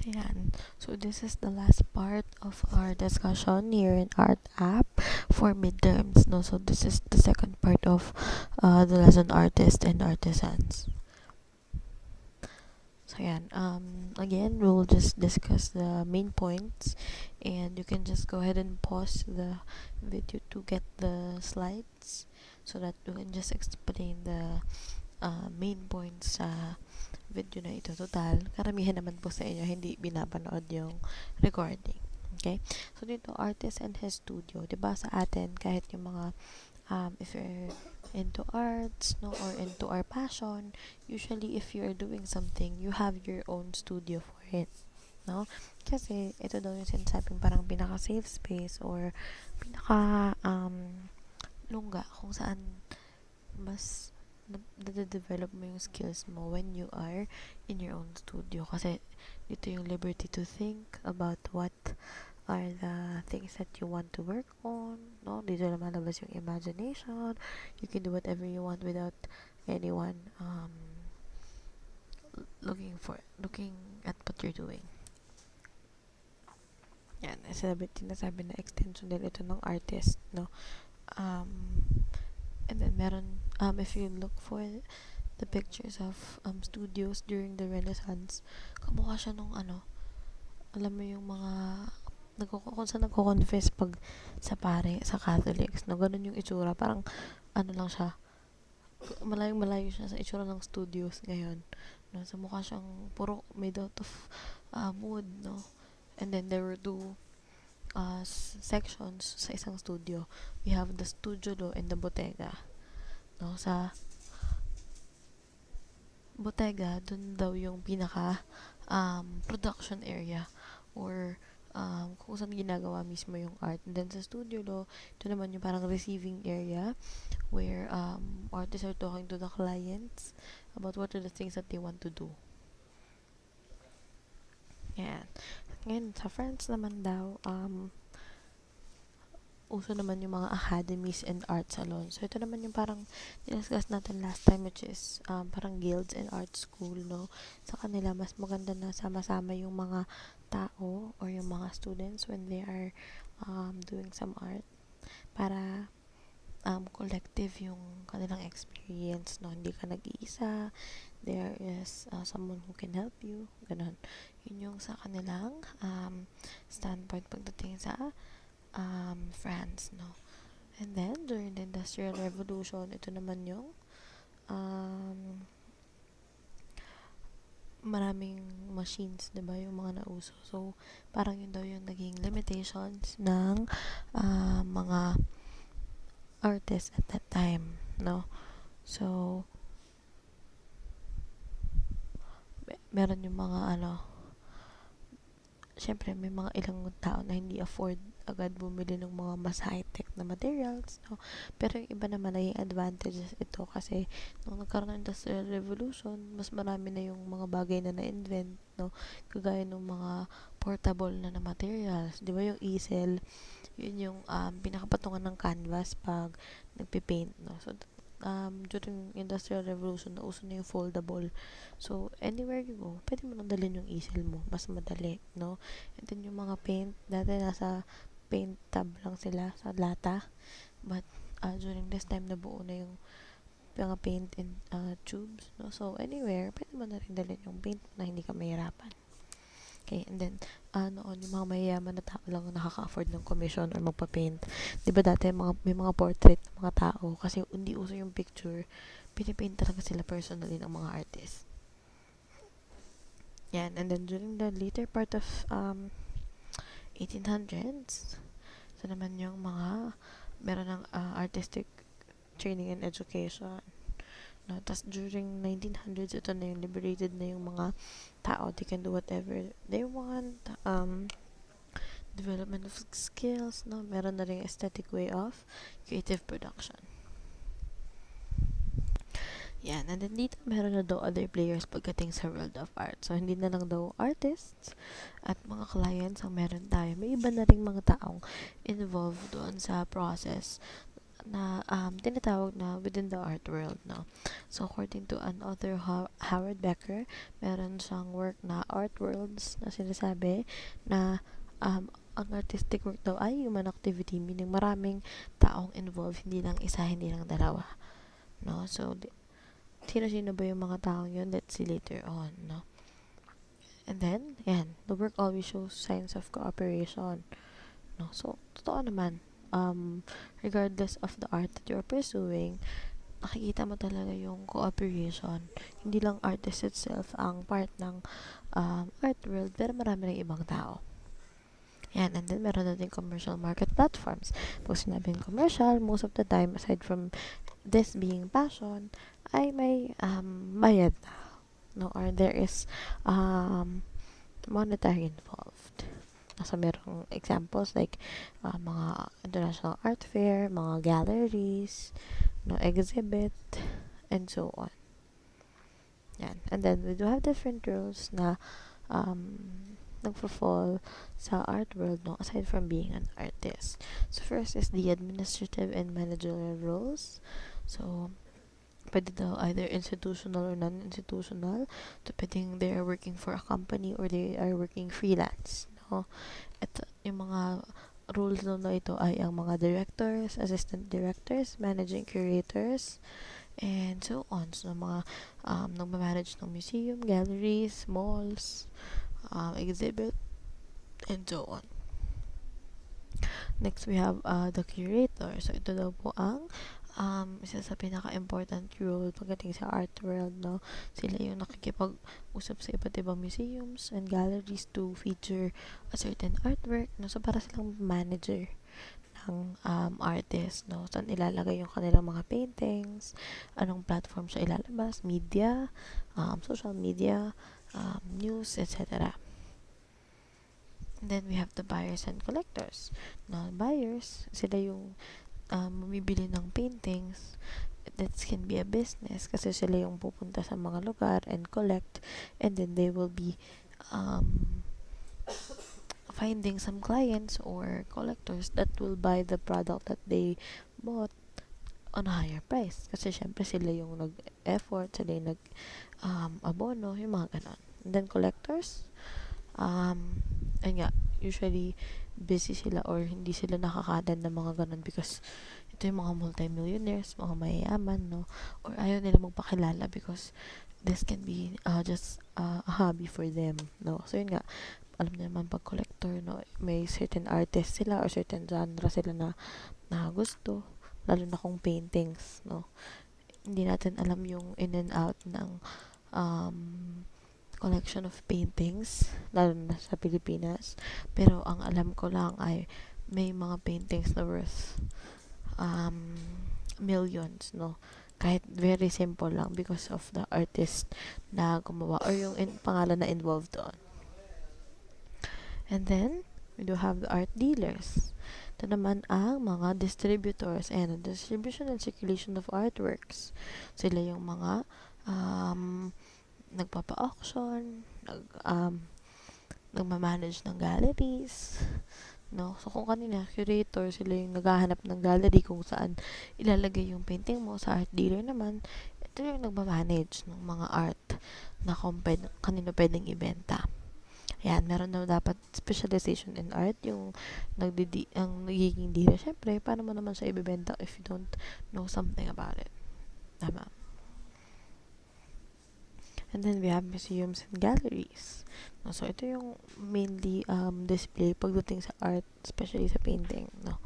Ayan. So, this is the last part of our discussion here in Art app for midterms, no? So, this is the second part of the lesson Artists and Artisans. So, ayan. Again, we'll just discuss the main points, and you can just go ahead and pause the video to get the slides so that you can just explain the main points sa video na ito. Total, karamihan naman po sa inyo hindi binapanood yung recording. Okay? So, dito, artist and his studio. Diba sa atin, kahit yung mga, if you're into arts, no, or into our passion, usually, if you're doing something, you have your own studio for it. No? Kasi, ito daw yung sinasabing parang pinaka-safe space or pinaka-lungga kung saan mas na-develop mo yung skills mo when you are in your own studio. Kasi dito yung liberty to think about what are the things that you want to work on, no? Dito lumalabas yung imagination. You can do whatever you want without anyone looking at what you're doing. Yan, sinasabi na extension din ito ng artist, no? And then meron, if you look for the pictures of studios during the Renaissance, kamukha siya nung alam mo yung mga kung saan nagko-confess pag sa pare, sa Catholics, no? Ganun yung itsura, parang lang siya, malayong-malayo siya sa itsura ng studios ngayon, no? So mukha siyang puro made out of wood, no? And then there were two sections sa isang studio. We have the studio law and the bodega, no? Sa bodega, dun daw yung pinaka production area or kung saan ginagawa mismo yung art. And then sa studio law, ito naman yung parang receiving area where artists are talking to the clients about what are the things that they want to do. Yan. Ngayon, sa France naman daw, uso naman yung mga academies and art salons. So, ito naman yung parang discuss natin last time, which is parang guilds and art school, no? Sa kanila, mas maganda na sama-sama yung mga tao or yung mga students when they are doing some art para collective yung kanilang experience, no? Hindi ka nag-iisa. There is someone who can help you. Ganon. Yun yung sa kanilang standpoint pagdating sa France, no? And then, during the Industrial Revolution, ito naman yung maraming machines, diba? Yung mga nauso. So, parang yun daw yung naging limitations ng mga artists at that time, no? So, meron yung mga syempre may mga ilang tao na hindi afford agad bumili ng mga mas high-tech na materials, no? Pero yung iba naman naging advantages ito kasi nung nagkaroon ng Industrial Revolution, mas marami na yung mga bagay na na-invent, no? Kagaya ng mga portable na materials, di ba yung easel, yun yung pinakapatungan ng canvas pag nagpipaint, no? So, during Industrial Revolution, nauso na yung foldable. So, anywhere you go, pwede mo nang dalhin yung easel mo. Mas madali, no? And then, yung mga paint, dati nasa paint tub lang sila sa lata. But, during this time, nabuo na yung mga paint in tubes, no? So, anywhere, pwede mo na rin dalhin yung paint na hindi ka mahirapan. Okay, and then, noon, yung mga mayayaman na tao lang nakaka-afford ng commission or magpa-paint. Diba dati, may mga portrait ng mga tao kasi hindi uso yung picture, pinipaint talaga sila personally ng mga artists. Yan, and then during the later part of 1800s, so naman yung mga meron ng artistic training and education. No, tas during 1900s, ito na yung liberated na yung mga tao. They can do whatever they want. Development of skills, no? Meron na rin aesthetic way of creative production. Yan. And then dito, meron na daw other players pagdating sa world of art. So, hindi na lang daw artists at mga clients ang meron tayo. May iba na rin mga taong involved doon sa process na tinatawag na within the art world, no? So, according to an author, Howard Becker, meron siyang work na art worlds na sinasabi na ang artistic work daw ay human activity, meaning maraming taong involved, hindi lang isa, hindi lang dalawa, no? So, sino-sino ba yung mga taong yun? Let's see later on, no? And then, yan, the work always shows signs of cooperation, no? So, totoo naman, regardless of the art that you're pursuing, nakikita mo talaga yung cooperation. Hindi lang artist itself ang part ng art world, pero marami rin ibang tao. Yan, and then meron natin commercial market platforms. Pag sinabing commercial, most of the time, aside from this being passion, ay may bayad na, no? Or there is monetary involved. So, merong examples like mga international art fair, mga galleries, no, exhibit, and so on. Yan. And then, we do have different roles na nagpo-fall sa art world, no, aside from being an artist. So, first is the administrative and managerial roles. So, pwede daw either institutional or non-institutional. So, pwedeng they are working for a company or they are working freelance, no? Ito, yung mga roles na ito ay ang mga directors, assistant directors, managing curators, and so on. So, mga nagmamanage ng museum, galleries, malls, exhibit, and so on. Next, we have the curator. So, ito daw po ang isa sa pinaka-important role pagdating sa art world, no? Sila yung nakikipag-usap sa iba't ibang museums and galleries to feature a certain artwork, no? So, para silang manager ng artist, no? Saan ilalagay yung kanilang mga paintings, anong platform siya ilalabas, media, social media, news, etc. And then, we have the buyers and collectors. Now, buyers, sila yung bumibili ng paintings. That can be a business kasi sila yung pupunta sa mga lugar and collect, and then they will be finding some clients or collectors that will buy the product that they bought on a higher price. Kasi syempre sila yung nag-effort, sila yung nag-abono, yung mga ganon. And then collectors, ayun nga, usually busy sila or hindi sila nakakadan ng mga ganon because ito yung mga multi-millionaires, mga mayayaman, no? Or ayaw nila magpakilala because this can be just a hobby for them, no? So, yun nga, alam niyo naman pag collector, no, may certain artist sila or certain genre sila na gusto, lalo na kung paintings, no? Hindi natin alam yung in and out ng collection of paintings, lalo na sa Pilipinas. Pero ang alam ko lang ay may mga paintings na worth millions, no? Kahit very simple lang because of the artist na gumawa or yung pangalan na involved doon. And then, we do have the art dealers. Ito naman ang mga distributors and distribution and circulation of artworks. Sila yung mga nagpapa-auction, nagmamanage ng galleries, no? So, kung kanina, curator, sila yung naghahanap ng gallery kung saan ilalagay yung painting mo. Sa art dealer naman, ito yung nagmamanage ng mga art na kung kanino pwedeng ibenta. Ayan, meron na dapat specialization in art, yung ang nagiging dealer. Syempre, paano mo naman siya ibibenta if you don't know something about it? Tama. And then, we have museums and galleries. No, so, ito yung mainly display pagdating sa art, especially sa painting, no?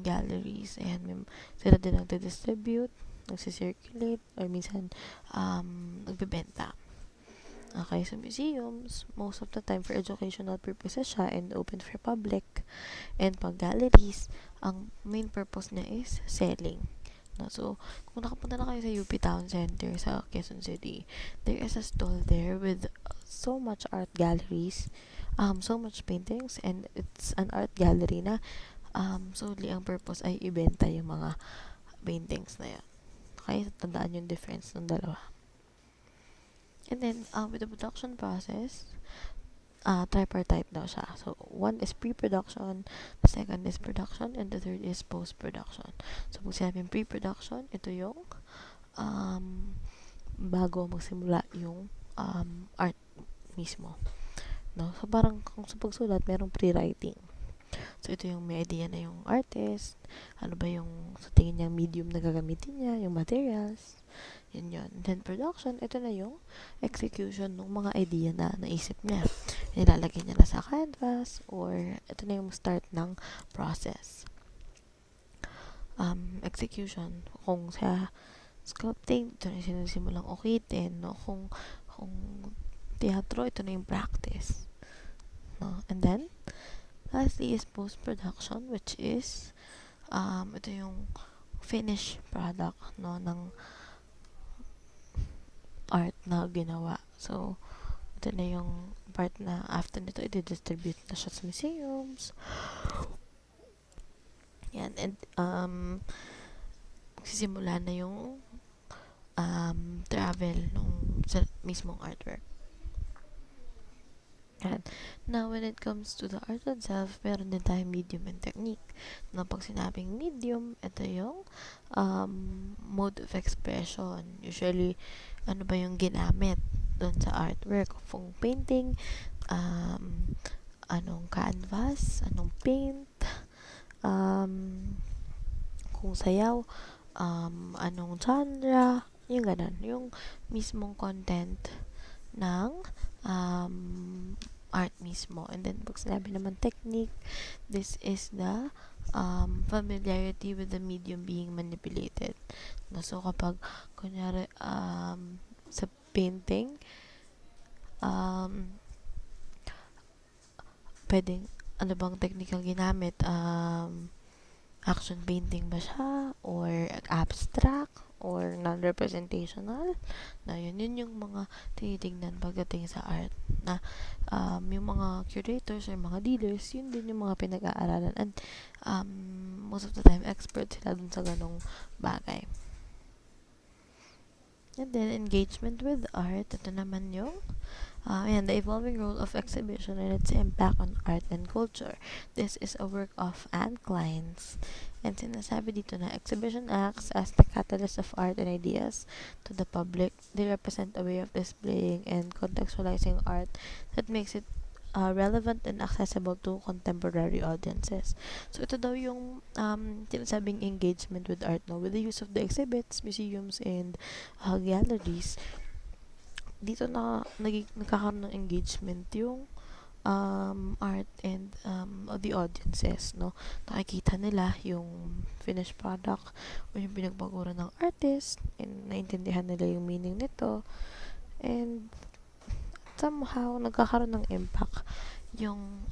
Galleries. Ayan, sila din nagdi-distribute, nagsisirculate, or minsan, nagbebenta. Okay, so museums, most of the time for educational purposes siya and open for public. And pag galleries, ang main purpose niya is selling. No? So, kung nakapunta na kayo sa UP Town Center sa Quezon City, there is a stall there with so much art galleries, so much paintings, and it's an art gallery na solely ang purpose ay ibenta yung mga paintings na yan. Okay, tandaan yung difference ng dalawa. And then, with the production process, tripartite daw siya. So, one is pre-production, the second is production, and the third is post-production. So, pag sinabing pre-production, ito yung bago magsimula yung art mismo. No? So, parang kung sa pagsulat, merong pre-writing. So, ito yung may idea na yung artist, ano ba yung sa tingin niyang medium na gagamitin niya, yung materials, yun yun. And then, production, ito na yung execution ng mga idea na naisip niya. Nilalagay niya na sa canvas, or ito na yung start ng process. Execution, kung sa sculpting, ito na yung sinisimulang ukitin, no? Kung teatro, ito na yung practice. No? And then, lastly is post-production, which is, ito yung finished product, no, ng art na ginawa. So, ito na yung part na after nito, i-distribute na siya sa museums. Yan. And, magsisimula na yung travel nung sa mismong artwork. And now, when it comes to the art itself, meron din tayong medium and technique. Na pag sinabing medium, ito yung mode of expression. Usually, ano ba yung ginamit doon sa artwork? Kung painting, anong canvas, anong paint, kung sayaw, anong genre, yung ganun. Yung mismong content ng art mismo. And then, pag sinabi naman technique, this is the familiarity with the medium being manipulated. No? So, kapag, kunyari, sa painting, pwedeng, ano bang technical ginamit? Action painting ba siya? Or abstract? Or non-representational? Na yun yung mga tinitignan pagdating sa art. Na yung mga curators or mga dealers, yun din yung mga pinag-aaralan. And most of the time, expert sila dun sa ganong bagay. And then, engagement with art. Ito naman yung the evolving role of exhibition and its impact on art and culture. This is a work of Anne Klein's. And sinasabi dito na exhibition acts as the catalyst of art and ideas to the public. They represent a way of displaying and contextualizing art that makes it relevant and accessible to contemporary audiences. So, ito daw yung sinasabing engagement with art, no? With the use of the exhibits, museums, and galleries, dito na nagkakaroon ng engagement yung art and the audiences, no? Nakikita nila yung finished product o yung pinagbaguran ng artist, and naintindihan nila yung meaning nito, and somehow nagkakaroon ng impact yung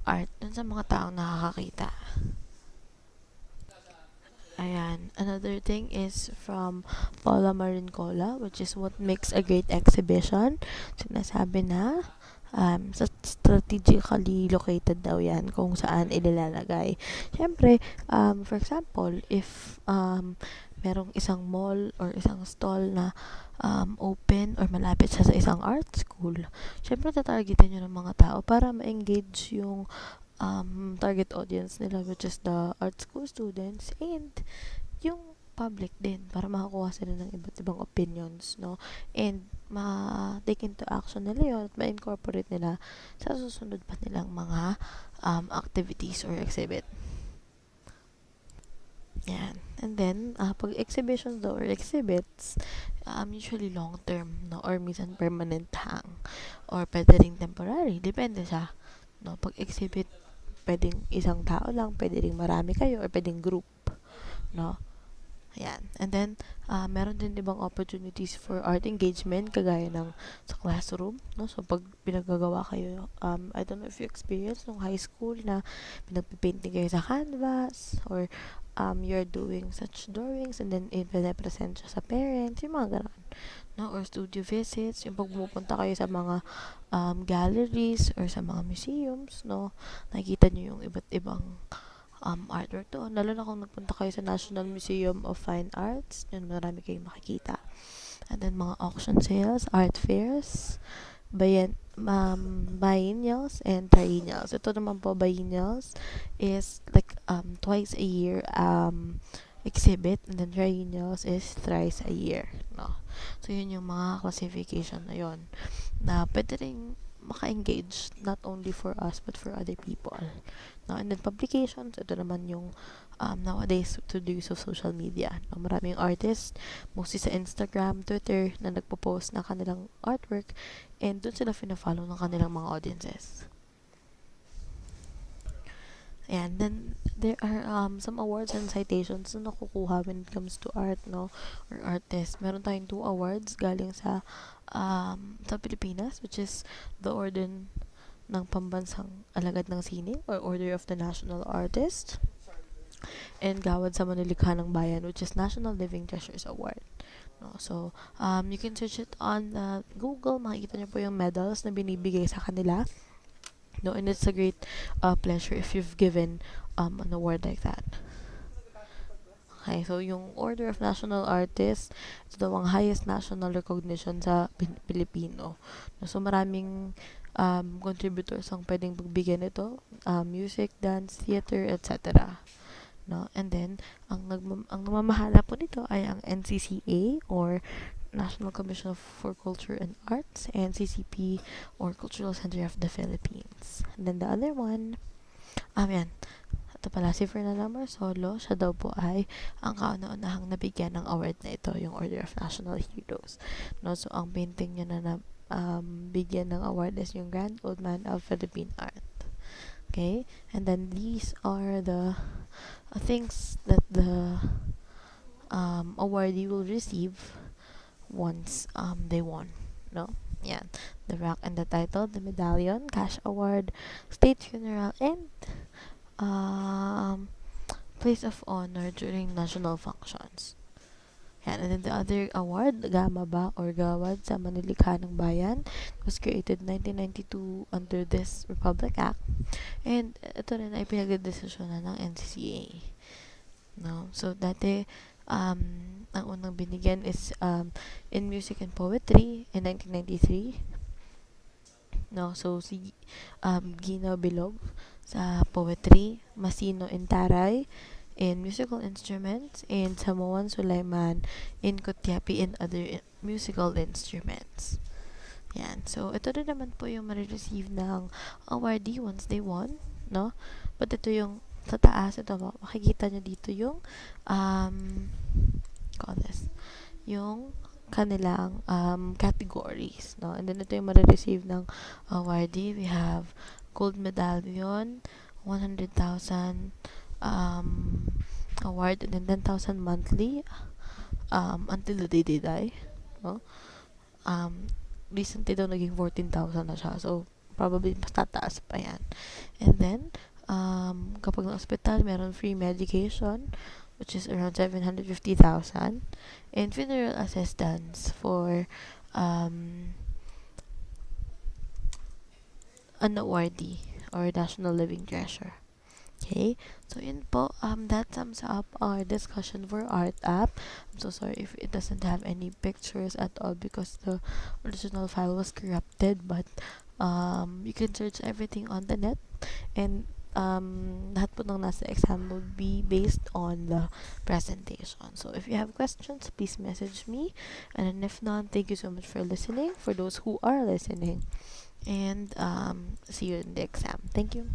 art dun sa mga taong nakakakita. Ayan. Another thing is from Paula Marincola, which is what makes a great exhibition. Sinasabi na strategically located daw yan kung saan ililalagay. Siyempre, for example, if merong isang mall or isang stall na open or malapit siya sa isang art school, siyempre tatargetin nyo ng mga tao para ma-engage yung target audience nila, which is the art school students and yung public din, para makakuha sila ng iba't ibang opinions, no? And ma-take into action nila yun at ma-incorporate nila sa susunod pa nilang mga activities or exhibit. Yan. And then, pag exhibitions daw or exhibits, usually long-term, no? Or minsan permanent hang. Or pwede rin temporary. Depende siya. No? Pag exhibit, pwedeng isang tao lang, pwede rin marami kayo, or pwedeng group. No? Ayan. And then, meron din ibang opportunities for art engagement, kagaya ng sa classroom, no? So, pag pinagagawa kayo, I don't know if you experienced nung high school na pinagpipainting kayo sa canvas, or you're doing such drawings, and then i-represent siya sa parents, yung mga gano'n. No? Or studio visits, yung pag pumupunta kayo sa mga galleries, or sa mga museums, no? Nakikita nyo yung iba't ibang artwork doon. Lalo na kung nagpunta kayo sa National Museum of Fine Arts, yun, marami kayong makikita. And then, mga auction sales, art fairs, biennials and triennials. Ito naman po, biennials is like twice a year exhibit, and then triennials is thrice a year, no? So yun yung mga classification na yun na pwede rin maka-engage not only for us but for other people, no? And then publications, ito naman yung nowadays to the use of social media, no? Maraming artists mostly sa Instagram, Twitter na nagpo-post na kanilang artwork, and dun sila fina-follow ng kanilang mga audiences. And then there are some awards and citations na nakukuha when it comes to art, no, or artists. Meron tayong 2 awards galing sa Pilipinas, which is the Orden ng Pambansang Alagad ng Sine, or Order of the National Artist, and Gawad sa Manilikha ng Bayan, which is National Living Treasures Award. No, so you can search it on Google. Makikita niyo po yung medals na binibigay sa kanila. No, and it's a great pleasure if you've given an award like that. Okay, so yung Order of National Artists, ito daw ang highest national recognition sa Pilipino. No, so maraming contributors ang pwedeng pagbigyan nito, music, dance, theater, etc. No, and then ang namamahala po nito ay ang NCCA, or National Commission for Culture and Arts, and CCP, or Cultural Center of the Philippines. And then the other one, yan. Ito pala, si Fernanda Marsolo, siya daw po ay ang kauna-unahang nabigyan ng award na ito, yung Order of National Heroes. No, so ang painting niya na bigyan ng award is yung Grand Old Man of Philippine Art. Okay? And then these are the things that the awardee will receive once they won, no? Yan. The rank and the title, the medallion, cash award, state funeral, and place of honor during national functions. Yan. And then the other award, Gama ba or Gawad sa Manilikha ng Bayan, was created 1992 under this Republic Act. And ito rin ay pinagdedesisyonan ng NCCA. No? So dati ang unang binigyan is in music and poetry in 1993. No, so si Gino Bilog sa poetry, Masino Intaray in musical instruments, and Samoan Sulaiman in Kutyapi and other musical instruments. Yan. So ito rin naman po yung ma-receive ng awardee once they won, no? But ito yung sa taas, ito mo, makikita nyo dito yung call this, yung kanilang categories, no? And then ito yung ma-receive ng awardee. We have gold medallion, 100,000 award, and then 10,000 monthly until the day they die, no? Recently daw naging 14,000 na siya, so probably mas tataas pa yan. And then kapag ng hospital, meron free medication, which is around 750,000, and funeral assistance for an awardee or national living treasure. Okay, so yun po, that sums up our discussion for art app. I'm so sorry if it doesn't have any pictures at all because the original file was corrupted, but you can search everything on the net, and lahat po ng nasa exam will be based on the presentation. So if you have questions, please message me, and then if not, thank you so much for listening, for those who are listening, and see you in the exam. Thank you.